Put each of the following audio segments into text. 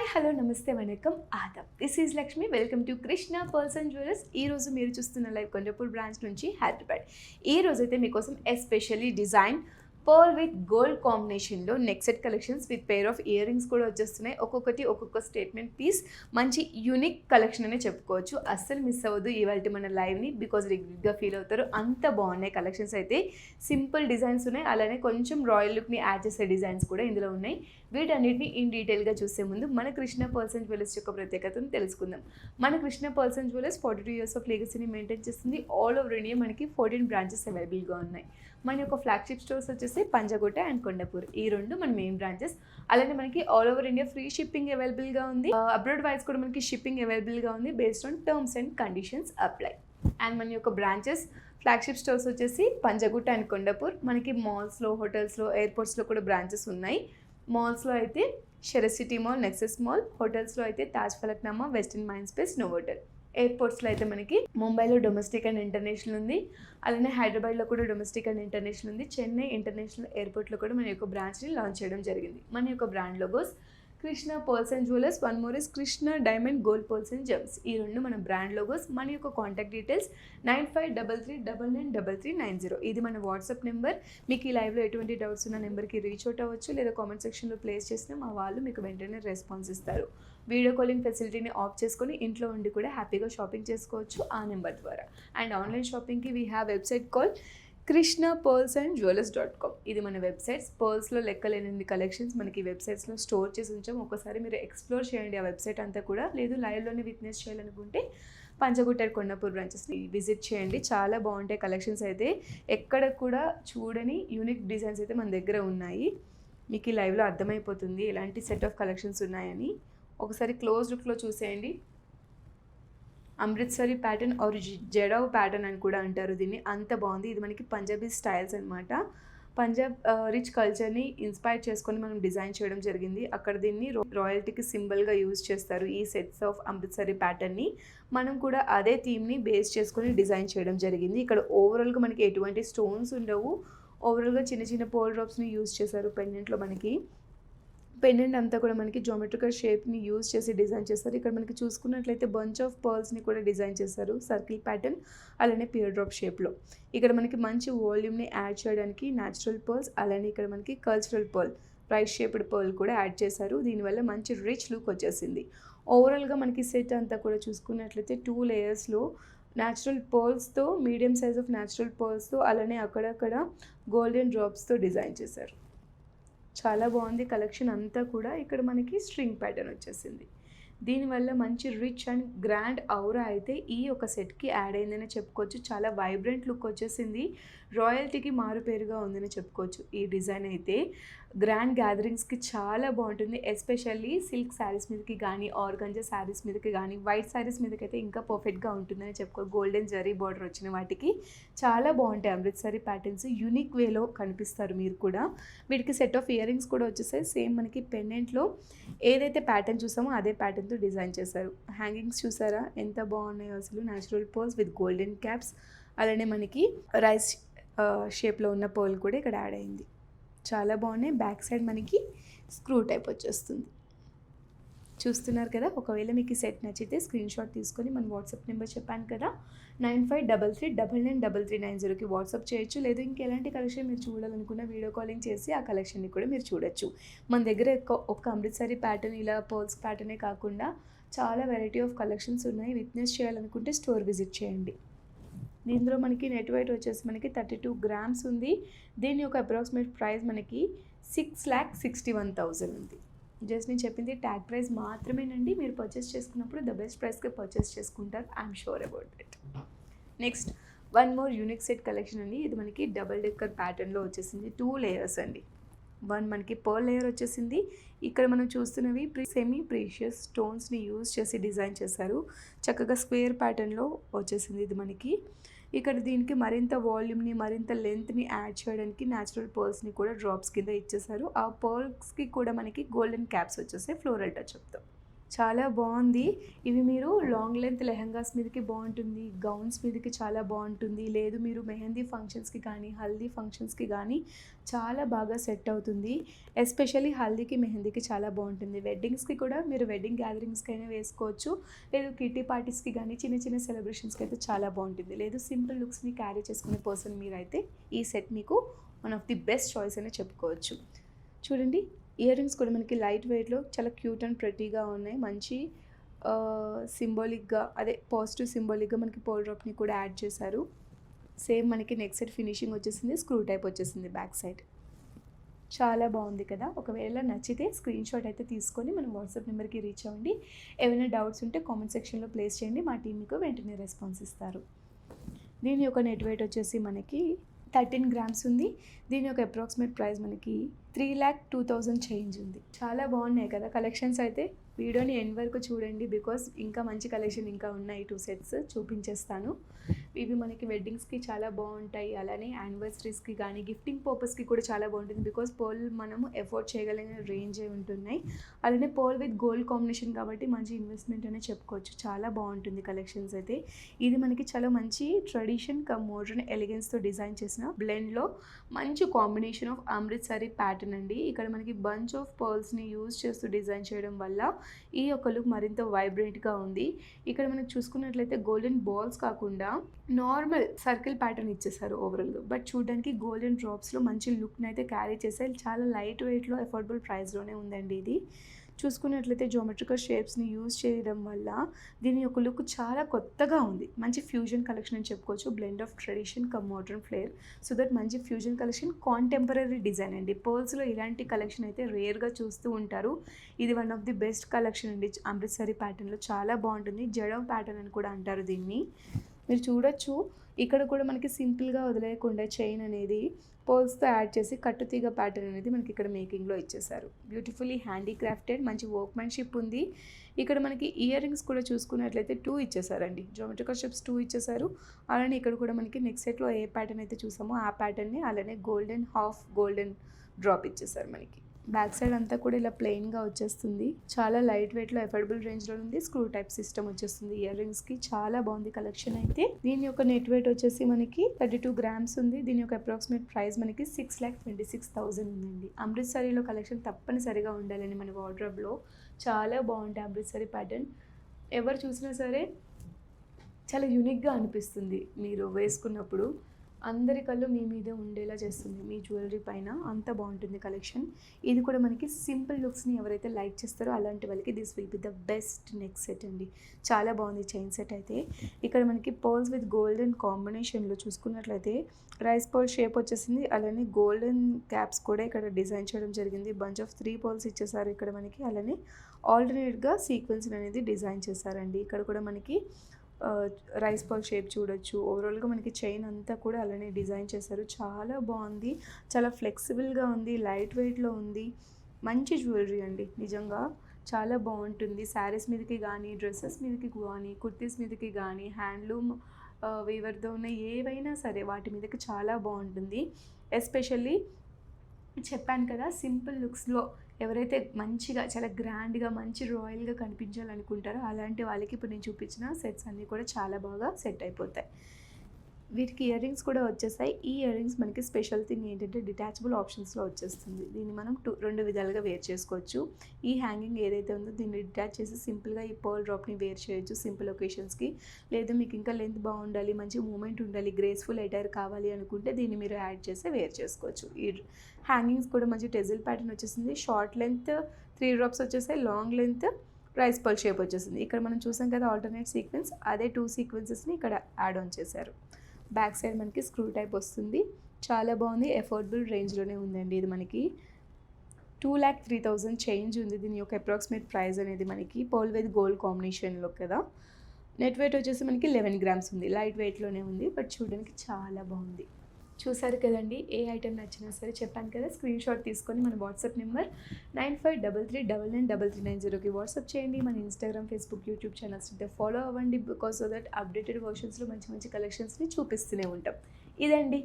Hi hello నమస్తే వనకం ఆదాబ్. This is Lakshmi. Welcome to Krishna pearls and jewellers. ఈరోజు మీరు చూస్తున్న లైవ్ కొండపూర్ బ్రాంచ్ నుంచి హైదరాబాద్. ఈ రోజైతే మీకోసం especially design pearl with gold కాంబినేషన్లో neck set collections with pair of earrings కూడా వచ్చేస్తున్నాయి. ఒక్కొక్కటి ఒక్కొక్క స్టేట్మెంట్ పీస్, మంచి యూనిక్ కలెక్షన్ అనే చెప్పుకోవచ్చు. అస్సలు మిస్ అవ్వద్దు ఇవాళ మన లైవ్ని, బికాజ్ రిగ్గా ఫీల్ అవుతారు. అంత బాగున్నాయి కలెక్షన్స్. అయితే సింపుల్ డిజైన్స్ ఉన్నాయి, అలానే కొంచెం రాయల్ లుక్ని యాడ్ చేసే డిజైన్స్ కూడా ఇందులో ఉన్నాయి. వీటన్నిటిని ఇన్ డీటెయిల్గా చూసే ముందు మన కృష్ణ పర్ల్స్ అండ్ జ్యువెలర్స్ యొక్క ప్రత్యేకతను తెలుసుకుందాం. మన Krishna pearls and jewellers 42 years of లెగసీని మెయింటైన్ చేస్తుంది. ఆల్ ఓవర్ ఇండియా మనకి 14 బ్రాంచెస్ అవైలబుల్గా ఉన్నాయి. మన యొక్క ఫ్లాగ్షిప్ స్టోర్స్ వచ్చేసి పంజగుట్ట అండ్ కొండపూర్, ఈ రెండు మన మెయిన్ బ్రాంచెస్. అలానే మనకి all over India free shipping అవైలబుల్గా ఉంది. అబ్రాడ్ వైజ్ కూడా మనకి షిప్పింగ్ అవైలబుల్గా ఉంది. Based on terms and conditions apply. And మన యొక్క బ్రాంచెస్ ఫ్లాగ్షిప్ స్టోర్స్ వచ్చేసి పంజగుట్ట అండ్ కొండపూర్. మనకి మాల్స్లో, హోటల్స్లో, ఎయిర్పోర్ట్స్లో కూడా బ్రాంచెస్ ఉన్నాయి. మాల్స్లో అయితే Sarath city mall, Nexus mall. హోటల్స్లో అయితే Taj Falaknuma, Westin Mindspace, Novotel. ఎయిర్పోర్ట్స్లో అయితే మనకి ముంబైలో డొమెస్టిక్ అండ్ ఇంటర్నేషనల్ ఉంది. అలానే హైదరాబాద్లో కూడా డొమెస్టిక్ అండ్ ఇంటర్నేషనల్ ఉంది. చెన్నై ఇంటర్నేషనల్ ఎయిర్పోర్ట్లో కూడా మన యొక్క బ్రాంచ్ని లాంచ్ చేయడం జరిగింది. మన యొక్క brand logos Krishna pearls and jewellers, one more is Krishna diamond gold pearls and gems. ఈ రెండు మన బ్రాండ్ లోగోస్. మన యొక్క కాంటాక్ట్ డీటెయిల్స్ 9533993390. ఇది మన వాట్సాప్ నెంబర్. మీకు ఈ లైవ్లో ఎటువంటి డౌట్స్ ఉన్న నెంబర్కి రీచ్ అవుట్ అవ్వచ్చు, లేదా కామెంట్ సెక్షన్లో ప్లేస్ చేసినా మా వాళ్ళు మీకు వెంటనే రెస్పాన్స్ ఇస్తారు. వీడియో కాలింగ్ ఫెసిలిటీని ఆఫ్ చేసుకొని ఇంట్లో ఉండి కూడా హ్యాపీగా షాపింగ్ చేసుకోవచ్చు ఆ నెంబర్ ద్వారా. అండ్ ఆన్లైన్ షాపింగ్కి we have website call Krishna pearls and jewellers. ఇది మన వెబ్సైట్స్. పర్ల్స్లో లెక్కలేని కలెక్షన్స్ మనకి వెబ్సైట్స్లో స్టోర్ చేసి ఉంచాం. ఒకసారి మీరు ఎక్స్ప్లోర్ చేయండి ఆ వెబ్సైట్ అంతా కూడా. లేదు లైవ్లోనే విట్నెస్ చేయాలనుకుంటే పంజగుట్ట కొండపూర్ బ్రాంచెస్ని విజిట్ చేయండి. చాలా బాగుంటాయి కలెక్షన్స్. అయితే ఎక్కడ కూడా చూడని యూనిక్ డిజైన్స్ అయితే మన దగ్గర ఉన్నాయి. మీకు ఈ లైవ్లో అర్థమైపోతుంది ఎలాంటి సెట్ ఆఫ్ కలెక్షన్స్ ఉన్నాయని. ఒకసారి క్లోజ్ లుక్లో చూసేయండి. Amritsari pattern or jadau pattern అని కూడా అంటారు దీన్ని. అంత బాగుంది. ఇది మనకి పంజాబీ స్టైల్స్ అనమాట. పంజాబ్ రిచ్ కల్చర్ని ఇన్స్పైర్ చేసుకొని మనం డిజైన్ చేయడం జరిగింది. అక్కడ దీన్ని రాయల్టీకి సింబల్గా యూజ్ చేస్తారు. ఈ సెట్స్ ఆఫ్ అమృత్సరి ప్యాటర్న్ని మనం కూడా అదే థీమ్ని బేస్ చేసుకొని డిజైన్ చేయడం జరిగింది. ఇక్కడ ఓవరాల్గా మనకి ఎటువంటి స్టోన్స్ ఉండవు. ఓవరాల్గా చిన్న చిన్న పోల్ డ్రాప్స్ని యూజ్ చేశారు. పెండెంట్లో మనకి పెండెంట్ అంతా కూడా మనకి జోమెట్రికల్ షేప్ని యూజ్ చేసి డిజైన్ చేస్తారు. ఇక్కడ మనకి చూసుకున్నట్లయితే బంచ్ ఆఫ్ పర్ల్స్ని కూడా డిజైన్ చేశారు సర్కిల్ ప్యాటర్న్, అలానే పియర్ డ్రాప్ షేప్లో. ఇక్కడ మనకి మంచి వాల్యూమ్ని యాడ్ చేయడానికి న్యాచురల్ పర్ల్స్, అలానే ఇక్కడ మనకి cultural pearl, rice shaped pearl కూడా యాడ్ చేశారు. దీనివల్ల మంచి రిచ్ లుక్ వచ్చేసింది. ఓవరాల్గా మనకి సెట్ అంతా కూడా చూసుకున్నట్లయితే 2 లేయర్స్లో న్యాచురల్ పర్ల్స్తో, మీడియం సైజ్ ఆఫ్ న్యాచురల్ పర్ల్స్తో, అలానే అక్కడక్కడ గోల్డెన్ డ్రాప్స్తో డిజైన్ చేశారు. చాలా బాగుంది కలెక్షన్ అంతా కూడా. ఇక్కడ మనకి స్ట్రింగ్ ప్యాటర్న్ వచ్చేసింది. దీనివల్ల మంచి రిచ్ అండ్ గ్రాండ్ ఔరా అయితే ఈ ఒక సెట్కి యాడ్ అయిందని చెప్పుకోవచ్చు. చాలా వైబ్రెంట్ లుక్ వచ్చేసింది. రాయల్టీకి మారుపేరుగా ఉందని చెప్పుకోవచ్చు. ఈ డిజైన్ అయితే గ్రాండ్ గ్యాదరింగ్స్కి చాలా బాగుంటుంది. ఎస్పెషల్లీ సిల్క్ శారీస్ మీదకి కానీ, ఆర్గంజా శారీస్ మీదకి కానీ, వైట్ శారీస్ మీదకైతే ఇంకా పర్ఫెక్ట్గా ఉంటుందని చెప్పుకో. గోల్డెన్ జరీ బార్డర్ వచ్చిన వాటికి చాలా బాగుంటాయి అమృత్సరి ప్యాటర్న్స్. యూనిక్ వేలో కనిపిస్తారు మీరు కూడా. వీటికి సెట్ ఆఫ్ ఇయర్ రింగ్స్ కూడా వచ్చేసాయి. సేమ్ మనకి పెండెంట్లో ఏదైతే ప్యాటర్న్ చూసామో అదే ప్యాటర్న్తో డిజైన్ చేశారు. హ్యాంగింగ్స్ చూసారా ఎంత బాగున్నాయో అసలు. Natural pearls with golden caps, అలానే మనకి రైస్ షేప్లో ఉన్న పర్ల్ కూడా ఇక్కడ యాడ్ అయింది. చాలా బాగున్నాయి. బ్యాక్ సైడ్ మనకి స్క్రూ టైప్ వచ్చేస్తుంది. చూస్తున్నారు కదా. ఒకవేళ మీకు ఈ సెట్ నచ్చితే స్క్రీన్ షాట్ తీసుకొని మన వాట్సాప్ నెంబర్ చెప్పాను కదా 9533993390కి వాట్సాప్ చేయొచ్చు. లేదు ఇంకెలాంటి కలెక్షన్ మీరు చూడాలనుకున్న వీడియో కాలింగ్ చేసి ఆ కలెక్షన్ని కూడా మీరు చూడొచ్చు. మన దగ్గర ఒక అమృత్సరి ప్యాటర్న్, ఇలా పర్ల్స్ ప్యాటర్నే కాకుండా చాలా వెరైటీ ఆఫ్ కలెక్షన్స్ ఉన్నాయి. విట్నెస్ చేయాలనుకుంటే స్టోర్ విజిట్ చేయండి. దీనిలో మనకి నెట్ వెయిట్ వచ్చేసి మనకి 32 grams ఉంది. దీని యొక్క అప్రాక్సిమేట్ ప్రైస్ మనకి 6,61,000 ఉంది. జస్ట్ నేను చెప్పింది ట్యాగ్ ప్రైస్ మాత్రమేనండి. మీరు పర్చేస్ చేసుకున్నప్పుడు ద బెస్ట్ ప్రైస్కి పర్చేస్ చేసుకుంటారు. I'm sure about it. Next one more unique set collection అండి. ఇది మనకి డబల్ డెక్కర్ ప్యాటర్న్లో వచ్చేసింది. 2 layers అండి. వన్ మనకి పర్ల్ లేయర్ వచ్చేసింది. ఇక్కడ మనం చూస్తున్నవి సెమీ ప్రీషియస్ స్టోన్స్ని యూజ్ చేసి డిజైన్ చేశారు. చక్కగా స్క్వేర్ ప్యాటర్న్లో వచ్చేసింది ఇది మనకి. ఇక్కడ దీనికి మరింత వాల్యూమ్ని, మరింత లెంత్ని యాడ్ చేయడానికి న్యాచురల్ పర్ల్స్ని కూడా డ్రాప్స్ కింద ఇచ్చేసారు. ఆ పర్ల్స్కి కూడా మనకి గోల్డెన్ క్యాప్స్ వచ్చేసాయి ఫ్లోరల్ టచ్అప్తో. చాలా బావుంది. ఇవి మీరు లాంగ్ లెంత్ లెహెంగాస్ మీదకి బావుంటుంది. గౌన్స్ మీదకి చాలా బావుంటుంది. లేదు మీరు మెహందీ ఫంక్షన్స్‌కి కానీ, హల్దీ ఫంక్షన్స్‌కి గానీ చాలా బాగా సెట్ అవుతుంది. ఎస్పెషల్లీ హల్దీకి, మెహందీకి చాలా బావుంటుంది. వెడ్డింగ్స్‌కి కూడా మీరు వెడ్డింగ్ గ్యాదరింగ్స్‌కైనా వేసుకోవచ్చు. లేదు కిట్టి పార్టీస్‌కి గానీ, చిన్న చిన్న సెలబ్రేషన్స్‌కి అయితే చాలా బావుంటుంది. లేదు సింపుల్ లుక్స్‌ని క్యారీ చేసుకునే పర్సన్ మీరైతే ఈ సెట్ మీకు one of the best choice అనే చెప్పుకోవచ్చు. చూడండి, ఇయర్ రింగ్స్ కూడా మనకి లైట్ వెయిట్‌లో చాలా క్యూట్ అండ్ ప్రెట్టీగా ఉన్నాయి. మంచి సింబాలిక్‌గా అదే పాజిటివ్ సింబాలిక్‌గా మనకి పర్ల్ డ్రాప్‌ని కూడా యాడ్ చేశారు. సేమ్ మనకి నెక్ సెట్ ఫినిషింగ్ వచ్చేసింది. స్క్రూ టైప్ వచ్చేసింది బ్యాక్ సైడ్. చాలా బాగుంది కదా! ఒకవేళ నచ్చితే స్క్రీన్ షాట్ అయితే తీసుకొని మన వాట్సాప్ నెంబర్‌కి రీచ్ అవ్వండి. ఏమైనా డౌట్స్ ఉంటే కామెంట్ సెక్షన్‌లో ప్లేస్ చేయండి. మా టీమ్ మీకు వెంటనే రెస్పాన్స్ ఇస్తారు. దీని యొక్క నెట్ వెయిట్ వచ్చేసి మనకి 13 గ్రామ్స్ ఉంది. దీని యొక్క అప్రాక్సిమేట్ ప్రైస్ మనకి 3,02,000 చేంజ్ ఉంది. చాలా బాగున్నాయి కదా కలెక్షన్స్ అయితే. వీడియోని ఎండ్ వరకు చూడండి బికాస్ ఇంకా మంచి కలెక్షన్ ఇంకా ఉన్నాయి. 2 సెట్స్ చూపించేస్తాను. ఇవి మనకి వెడ్డింగ్స్కి చాలా బాగుంటాయి. అలానే యానివర్సరీస్కి కానీ గిఫ్టింగ్ పర్పస్కి కూడా చాలా బాగుంటుంది. బికాస్ పర్ల్ మనము ఎఫోర్డ్ చేయగలిగిన రేంజే ఉంటున్నాయి. అలానే పర్ల్ విత్ గోల్డ్ కాంబినేషన్ కాబట్టి మంచి ఇన్వెస్ట్మెంట్ అనే చెప్పుకోవచ్చు. చాలా బాగుంటుంది కలెక్షన్స్ అయితే. ఇది మనకి చాలా మంచి ట్రెడిషన్ కమ్ మోడర్న్ ఎలిగెన్స్తో డిజైన్ చేసిన బ్లెండ్లో మంచి కాంబినేషన్ ఆఫ్ అమృత్సరి ప్యాటర్న్ అండి. ఇక్కడ మనకి బంచ్ ఆఫ్ పర్ల్స్ని యూజ్ చేస్తూ డిజైన్ చేయడం వల్ల ఈ యొక్క లుక్ మరింత వైబ్రెంట్గా ఉంది. ఇక్కడ మనకు చూసుకున్నట్లయితే గోల్డెన్ బాల్స్ కాకుండా నార్మల్ సర్కిల్ ప్యాటర్న్ ఇచ్చేసారు ఓవరాల్గా. బట్ చూడడానికి గోల్డెన్ డ్రాప్స్లో మంచి లుక్ని అయితే క్యారీ చేసే చాలా లైట్ వెయిట్లో అఫోర్డబుల్ ప్రైస్లోనే ఉందండి ఇది. చూసుకున్నట్లయితే జోమెట్రికల్ షేప్స్ని యూజ్ చేయడం వల్ల దీని యొక్క లుక్ చాలా కొత్తగా ఉంది. మంచి ఫ్యూజన్ కలెక్షన్ అని చెప్పుకోవచ్చు. Blend of tradition cum modern flair. So that మంచి ఫ్యూజన్ కలెక్షన్, కాంటెంపరీ డిజైన్ అండి. పర్ల్స్లో ఇలాంటి కలెక్షన్ అయితే రేర్గా చూస్తూ ఉంటారు. ఇది one of the best collection అండి. అమృత్సరి ప్యాటర్న్లో చాలా బాగుంటుంది. జడవ్ ప్యాటర్న్ అని కూడా అంటారు దీన్ని. మీరు చూడొచ్చు, ఇక్కడ కూడా మనకి సింపుల్గా వదిలేయకుండా చైన్ అనేది పర్ల్స్తో యాడ్ చేసి కట్టుతీగ ప్యాటర్న్ అనేది మనకి ఇక్కడ మేకింగ్లో ఇచ్చేసారు. బ్యూటిఫుల్లీ హ్యాండీక్రాఫ్టెడ్, మంచి వర్క్మెన్షిప్ ఉంది. ఇక్కడ మనకి ఇయర్ రింగ్స్ కూడా చూసుకున్నట్లయితే 2 ఇచ్చేసారండి. జోమెట్రికల్ షేప్స్ 2 ఇచ్చేసారు. అలానే ఇక్కడ కూడా మనకి నెక్ సెట్లో ఏ ప్యాటర్న్ అయితే చూసామో ఆ ప్యాటర్న్ని అలానే గోల్డెన్ హాఫ్ గోల్డెన్ డ్రాప్ ఇచ్చేసారు మనకి. బ్యాక్ సైడ్ అంతా కూడా ఇలా ప్లెయిన్గా వచ్చేస్తుంది. చాలా లైట్ వెయిట్లో అఫోర్డబుల్ రేంజ్లో ఉంది. స్క్రూ టైప్ సిస్టమ్ వచ్చేస్తుంది ఇయర్ రింగ్స్కి. చాలా బాగుంది కలెక్షన్ అయితే. దీని యొక్క నెట్ వెయిట్ వచ్చేసి మనకి 32 గ్రామ్స్ ఉంది. దీని యొక్క అప్రాక్సిమేట్ ప్రైస్ మనకి 6,26,000 ఉందండి. అమృత్సరిలో కలెక్షన్ తప్పనిసరిగా ఉండాలని మన వార్డ్రోబ్లో. చాలా బాగుంటాయి అమృత్సరి ప్యాటర్న్. ఎవరు చూసినా సరే చాలా యూనిక్గా అనిపిస్తుంది మీరు వేసుకున్నప్పుడు. అందరి కళ్ళు మీ మీదే ఉండేలా చేస్తుంది మీ జ్యువెలరీ పైన. అంత బాగుంటుంది కలెక్షన్. ఇది కూడా మనకి సింపుల్ లుక్స్ని ఎవరైతే లైక్ చేస్తారో అలాంటి వాళ్ళకి this will be the best neck set అండి. చాలా బాగుంది చైన్ సెట్ అయితే. ఇక్కడ మనకి పర్ల్స్ విత్ గోల్డెన్ కాంబినేషన్లో చూసుకున్నట్లయితే రైస్ పర్ల్ షేప్ వచ్చేసింది. అలానే గోల్డెన్ క్యాప్స్ కూడా ఇక్కడ డిజైన్ చేయడం జరిగింది. బంచ్ ఆఫ్ 3 పర్ల్స్ ఇచ్చేసారు ఇక్కడ మనకి. అలానే ఆల్టర్నేట్గా సీక్వెన్స్ అనేది డిజైన్ చేశారండి. ఇక్కడ కూడా మనకి రైస్ పర్ల్ షేప్ చూడొచ్చు. ఓవరాల్గా మనకి చైన్ అంతా కూడా అలానే డిజైన్ చేశారు. చాలా బాగుంది. చాలా ఫ్లెక్సిబుల్గా ఉంది. లైట్ వెయిట్లో ఉంది. మంచి జ్యువెలరీ అండి నిజంగా. చాలా బాగుంటుంది. శారీస్ మీదకి కానీ, డ్రెస్సెస్ మీదకి కానీ, కుర్తీస్ మీదకి కానీ, హ్యాండ్లూమ్ వీవర్తో ఉన్న ఏవైనా సరే వాటి మీదకి చాలా బాగుంటుంది. ఎస్పెషల్లీ చెప్పాను కదా, సింపుల్ లుక్స్లో ఎవరైతే మంచిగా చాలా గ్రాండ్గా మంచి రాయల్గా కనిపించాలనుకుంటారో అలాంటి వాళ్ళకి ఇప్పుడు నేను చూపించిన సెట్స్ అన్నీ కూడా చాలా బాగా సెట్ అయిపోతాయి. వీటికి ఇయర్ రింగ్స్ కూడా వచ్చేసాయి. ఈ ఇయర్ రింగ్స్ మనకి స్పెషల్ థింగ్ ఏంటంటే డిటాచబుల్ ఆప్షన్స్లో వచ్చేస్తుంది. దీన్ని మనం 2 విధాలుగా వేర్ చేసుకోవచ్చు. ఈ హ్యాంగింగ్ ఏదైతే ఉందో దీన్ని డిటాచ్ చేసి సింపుల్గా ఈ పర్ల్ డ్రాప్ని వేర్ చేయొచ్చు సింపుల్ ఒకేషన్స్కి. లేదు మీకు ఇంకా లెంత్ బాగుండాలి, మంచి మూమెంట్ ఉండాలి, గ్రేస్ఫుల్ అటైర్ కావాలి అనుకుంటే దీన్ని మీరు యాడ్ చేసి వేర్ చేసుకోవచ్చు. ఈ హ్యాంగింగ్స్ కూడా మంచి టెజిల్ ప్యాటర్న్ వచ్చేసింది. షార్ట్ లెంత్ 3 డ్రాప్స్ వచ్చేసాయి. Long length rice pearl shape వచ్చేసింది. ఇక్కడ మనం చూసాం కదా ఆల్టర్నేట్ సీక్వెన్స్, అదే 2 సీక్వెన్సెస్ని ఇక్కడ యాడ్ ఆన్ చేశారు. బ్యాక్ సైడ్ మనకి స్క్రూ టైప్ వస్తుంది. చాలా బాగుంది. అఫోర్డబుల్ రేంజ్లోనే ఉందండి. ఇది మనకి 2,03,000 చేంజ్ ఉంది. దీని యొక్క అప్రాక్సిమేట్ ప్రైస్ అనేది మనకి పర్ల్ విత్ గోల్డ్ కాంబినేషన్లో కదా. నెట్ వెయిట్ వచ్చేసి మనకి 11 గ్రామ్స్ ఉంది. లైట్ వెయిట్లోనే ఉంది. బట్ చూడడానికి చాలా బాగుంది. చూసారు కదండి. ఏ ఐటెం నచ్చినా సరే చెప్పాను కదా, స్క్రీన్ షాట్ తీసుకొని మన వాట్సాప్ నెంబర్ 9533999390కి వాట్సాప్ చేయండి. మన ఇన్స్టాగ్రామ్, ఫేస్బుక్, యూట్యూబ్ ఛానల్స్ అయితే ఫాలో అవ్వండి. బికాస్ సో దట్ అప్డేటెడ్ వర్షన్స్లో మంచి మంచి కలెక్షన్స్ని చూపిస్తూనే ఉంటాం. ఇదండి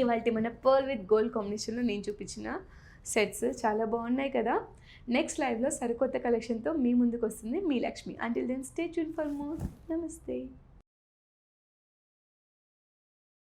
ఇవాల్టి మన పర్ల్ విత్ గోల్డ్ కాంబినేషన్లో నేను చూపించిన సెట్స్ చాలా బాగున్నాయి కదా. నెక్స్ట్ లైవ్లో సరికొత్త కలెక్షన్తో మీ ముందుకు వస్తుంది మీ Lakshmi. Until then stay tune for more. నమస్తే.